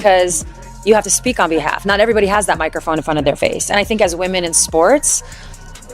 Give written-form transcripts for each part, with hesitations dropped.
because you have to speak on behalf. Not everybody has that microphone in front of their face. And I think as women in sports,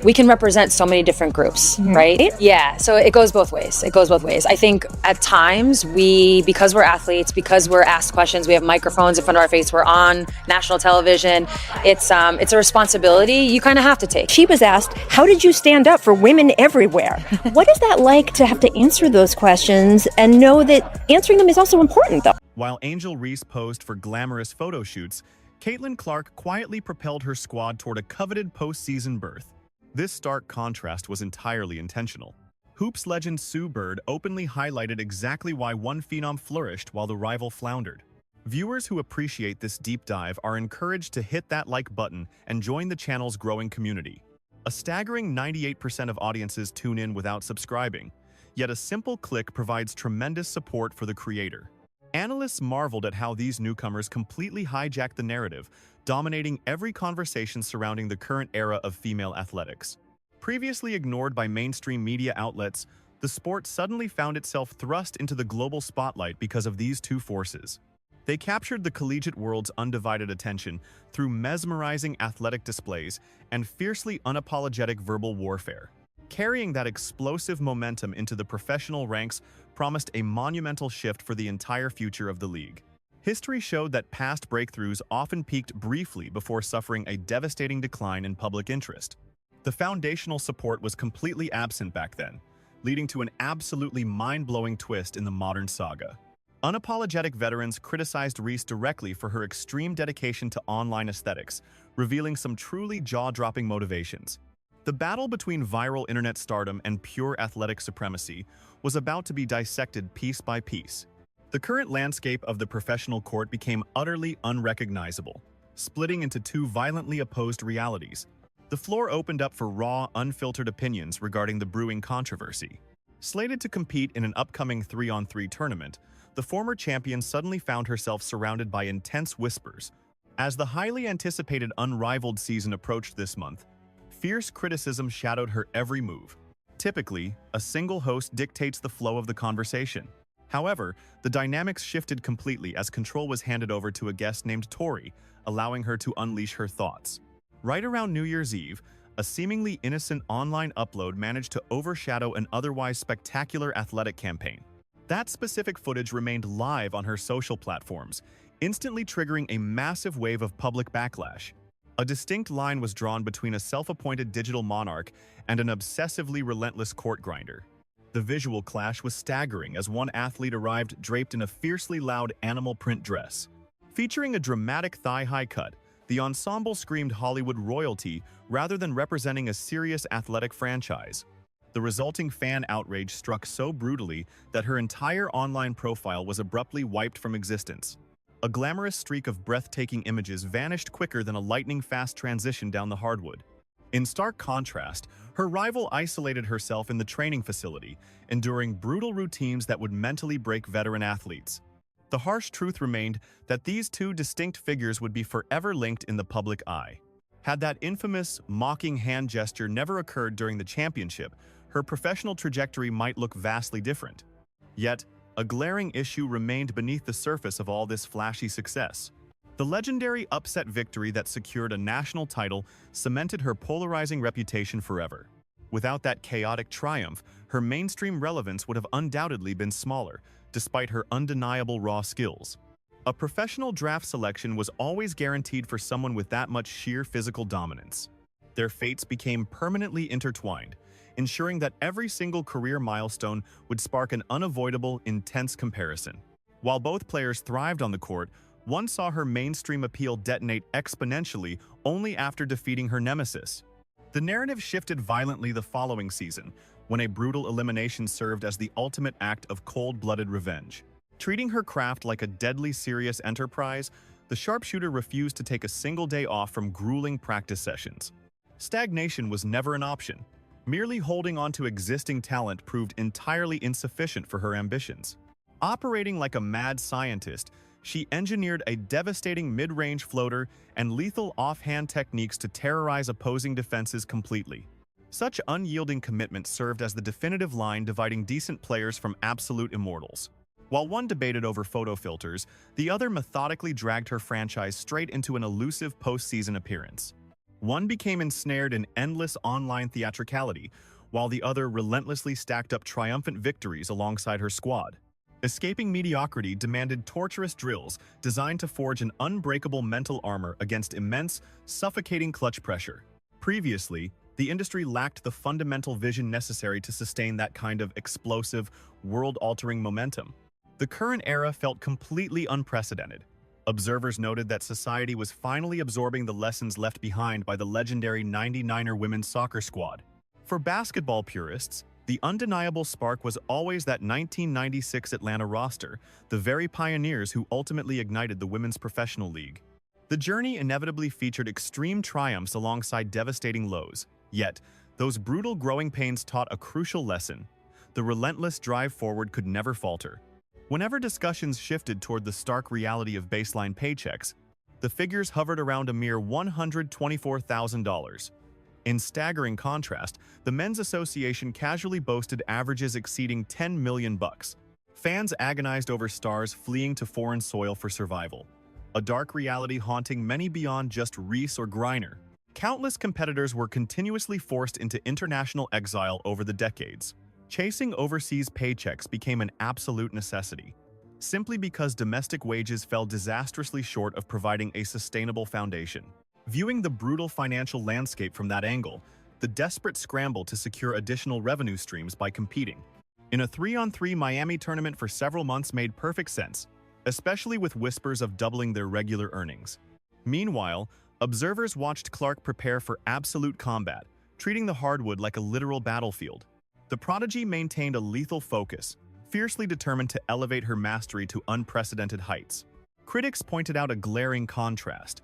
we can represent so many different groups, right? Yeah, so it goes both ways. It goes both ways. I think at times because we're athletes, because we're asked questions, we have microphones in front of our face, we're on national television, it's a responsibility you kind of have to take. She was asked, how did you stand up for women everywhere? What is that like to have to answer those questions and know that answering them is also important, though? While Angel Reese posed for glamorous photo shoots, Caitlin Clark quietly propelled her squad toward a coveted postseason berth. This stark contrast was entirely intentional. Hoops legend Sue Bird openly highlighted exactly why one phenom flourished while the rival floundered. Viewers who appreciate this deep dive are encouraged to hit that like button and join the channel's growing community. A staggering 98% of audiences tune in without subscribing, yet a simple click provides tremendous support for the creator. Analysts marveled at how these newcomers completely hijacked the narrative, dominating every conversation surrounding the current era of female athletics. Previously ignored by mainstream media outlets, the sport suddenly found itself thrust into the global spotlight because of these two forces. They captured the collegiate world's undivided attention through mesmerizing athletic displays and fiercely unapologetic verbal warfare. Carrying that explosive momentum into the professional ranks promised a monumental shift for the entire future of the league. History showed that past breakthroughs often peaked briefly before suffering a devastating decline in public interest. The foundational support was completely absent back then, leading to an absolutely mind-blowing twist in the modern saga. Unapologetic veterans criticized Reese directly for her extreme dedication to online aesthetics, revealing some truly jaw-dropping motivations. The battle between viral internet stardom and pure athletic supremacy was about to be dissected piece by piece. The current landscape of the professional court became utterly unrecognizable, splitting into two violently opposed realities. The floor opened up for raw, unfiltered opinions regarding the brewing controversy. Slated to compete in an upcoming 3-on-3 tournament, the former champion suddenly found herself surrounded by intense whispers. As the highly anticipated unrivaled season approached this month, fierce criticism shadowed her every move. Typically, a single host dictates the flow of the conversation. However, the dynamics shifted completely as control was handed over to a guest named Tori, allowing her to unleash her thoughts. Right around New Year's Eve, a seemingly innocent online upload managed to overshadow an otherwise spectacular athletic campaign. That specific footage remained live on her social platforms, instantly triggering a massive wave of public backlash. A distinct line was drawn between a self-appointed digital monarch and an obsessively relentless court grinder. The visual clash was staggering as one athlete arrived draped in a fiercely loud animal print dress. Featuring a dramatic thigh-high cut, the ensemble screamed Hollywood royalty rather than representing a serious athletic franchise. The resulting fan outrage struck so brutally that her entire online profile was abruptly wiped from existence. A glamorous streak of breathtaking images vanished quicker than a lightning-fast transition down the hardwood. In stark contrast, her rival isolated herself in the training facility, enduring brutal routines that would mentally break veteran athletes. The harsh truth remained that these two distinct figures would be forever linked in the public eye. Had that infamous, mocking hand gesture never occurred during the championship, her professional trajectory might look vastly different. Yet, a glaring issue remained beneath the surface of all this flashy success. The legendary upset victory that secured a national title cemented her polarizing reputation forever. Without that chaotic triumph, her mainstream relevance would have undoubtedly been smaller, despite her undeniable raw skills. A professional draft selection was always guaranteed for someone with that much sheer physical dominance. Their fates became permanently intertwined, ensuring that every single career milestone would spark an unavoidable, intense comparison. While both players thrived on the court, one saw her mainstream appeal detonate exponentially only after defeating her nemesis. The narrative shifted violently the following season, when a brutal elimination served as the ultimate act of cold-blooded revenge. Treating her craft like a deadly serious enterprise, the sharpshooter refused to take a single day off from grueling practice sessions. Stagnation was never an option. Merely holding on to existing talent proved entirely insufficient for her ambitions. Operating like a mad scientist, she engineered a devastating mid-range floater and lethal offhand techniques to terrorize opposing defenses completely. Such unyielding commitment served as the definitive line dividing decent players from absolute immortals. While one debated over photo filters, the other methodically dragged her franchise straight into an elusive postseason appearance. One became ensnared in endless online theatricality, while the other relentlessly stacked up triumphant victories alongside her squad. Escaping mediocrity demanded torturous drills designed to forge an unbreakable mental armor against immense, suffocating clutch pressure. Previously, the industry lacked the fundamental vision necessary to sustain that kind of explosive, world-altering momentum. The current era felt completely unprecedented. Observers noted that society was finally absorbing the lessons left behind by the legendary 99er women's soccer squad. For basketball purists, the undeniable spark was always that 1996 Atlanta roster, the very pioneers who ultimately ignited the Women's Professional League. The journey inevitably featured extreme triumphs alongside devastating lows. Yet, those brutal growing pains taught a crucial lesson. The relentless drive forward could never falter. Whenever discussions shifted toward the stark reality of baseline paychecks, the figures hovered around a mere $124,000. In staggering contrast, the Men's Association casually boasted averages exceeding $10 million. Fans agonized over stars fleeing to foreign soil for survival, a dark reality haunting many beyond just Reese or Griner. Countless competitors were continuously forced into international exile over the decades. Chasing overseas paychecks became an absolute necessity, simply because domestic wages fell disastrously short of providing a sustainable foundation. Viewing the brutal financial landscape from that angle, the desperate scramble to secure additional revenue streams by competing in a 3-on-3 Miami tournament for several months made perfect sense, especially with whispers of doubling their regular earnings. Meanwhile, observers watched Clark prepare for absolute combat, treating the hardwood like a literal battlefield. The prodigy maintained a lethal focus, fiercely determined to elevate her mastery to unprecedented heights. Critics pointed out a glaring contrast.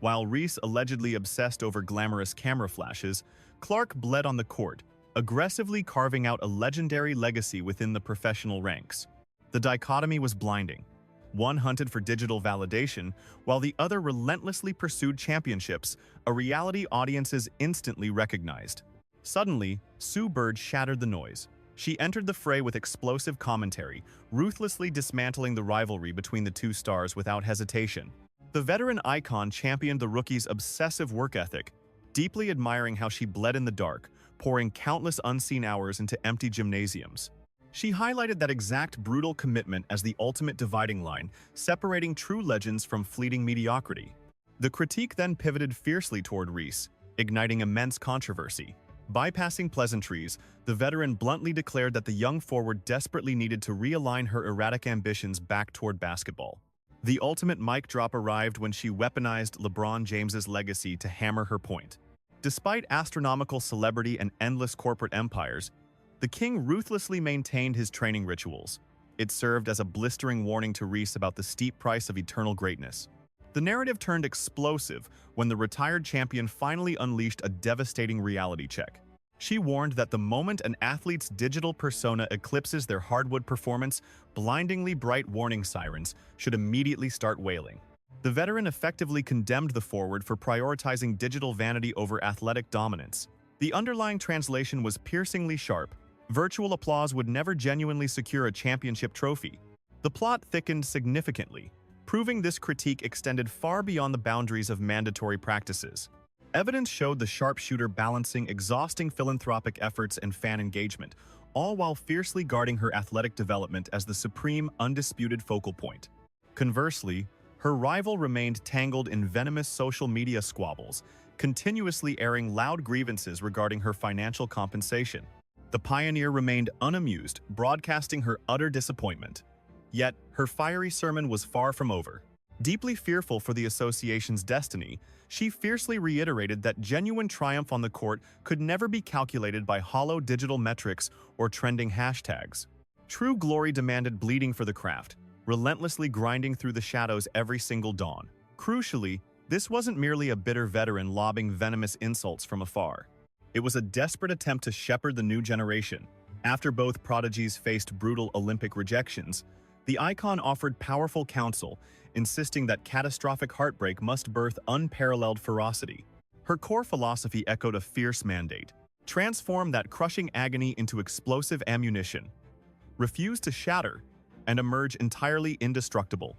While Reese allegedly obsessed over glamorous camera flashes, Clark bled on the court, aggressively carving out a legendary legacy within the professional ranks. The dichotomy was blinding. One hunted for digital validation, while the other relentlessly pursued championships, a reality audiences instantly recognized. Suddenly, Sue Bird shattered the noise. She entered the fray with explosive commentary, ruthlessly dismantling the rivalry between the two stars without hesitation. The veteran icon championed the rookie's obsessive work ethic, deeply admiring how she bled in the dark, pouring countless unseen hours into empty gymnasiums. She highlighted that exact brutal commitment as the ultimate dividing line, separating true legends from fleeting mediocrity. The critique then pivoted fiercely toward Reese, igniting immense controversy. Bypassing pleasantries, the veteran bluntly declared that the young forward desperately needed to realign her erratic ambitions back toward basketball. The ultimate mic drop arrived when she weaponized LeBron James's legacy to hammer her point. Despite astronomical celebrity and endless corporate empires, the king ruthlessly maintained his training rituals. It served as a blistering warning to Reese about the steep price of eternal greatness. The narrative turned explosive when the retired champion finally unleashed a devastating reality check. She warned that the moment an athlete's digital persona eclipses their hardwood performance, blindingly bright warning sirens should immediately start wailing. The veteran effectively condemned the forward for prioritizing digital vanity over athletic dominance. The underlying translation was piercingly sharp. Virtual applause would never genuinely secure a championship trophy. The plot thickened significantly, proving this critique extended far beyond the boundaries of mandatory practices. Evidence showed the sharpshooter balancing exhausting philanthropic efforts and fan engagement, all while fiercely guarding her athletic development as the supreme, undisputed focal point. Conversely, her rival remained tangled in venomous social media squabbles, continuously airing loud grievances regarding her financial compensation. The pioneer remained unamused, broadcasting her utter disappointment. Yet, her fiery sermon was far from over. Deeply fearful for the association's destiny, she fiercely reiterated that genuine triumph on the court could never be calculated by hollow digital metrics or trending hashtags. True glory demanded bleeding for the craft, relentlessly grinding through the shadows every single dawn. Crucially, this wasn't merely a bitter veteran lobbing venomous insults from afar. It was a desperate attempt to shepherd the new generation. After both prodigies faced brutal Olympic rejections, the icon offered powerful counsel, insisting that catastrophic heartbreak must birth unparalleled ferocity. Her core philosophy echoed a fierce mandate: transform that crushing agony into explosive ammunition. Refuse to shatter, and emerge entirely indestructible.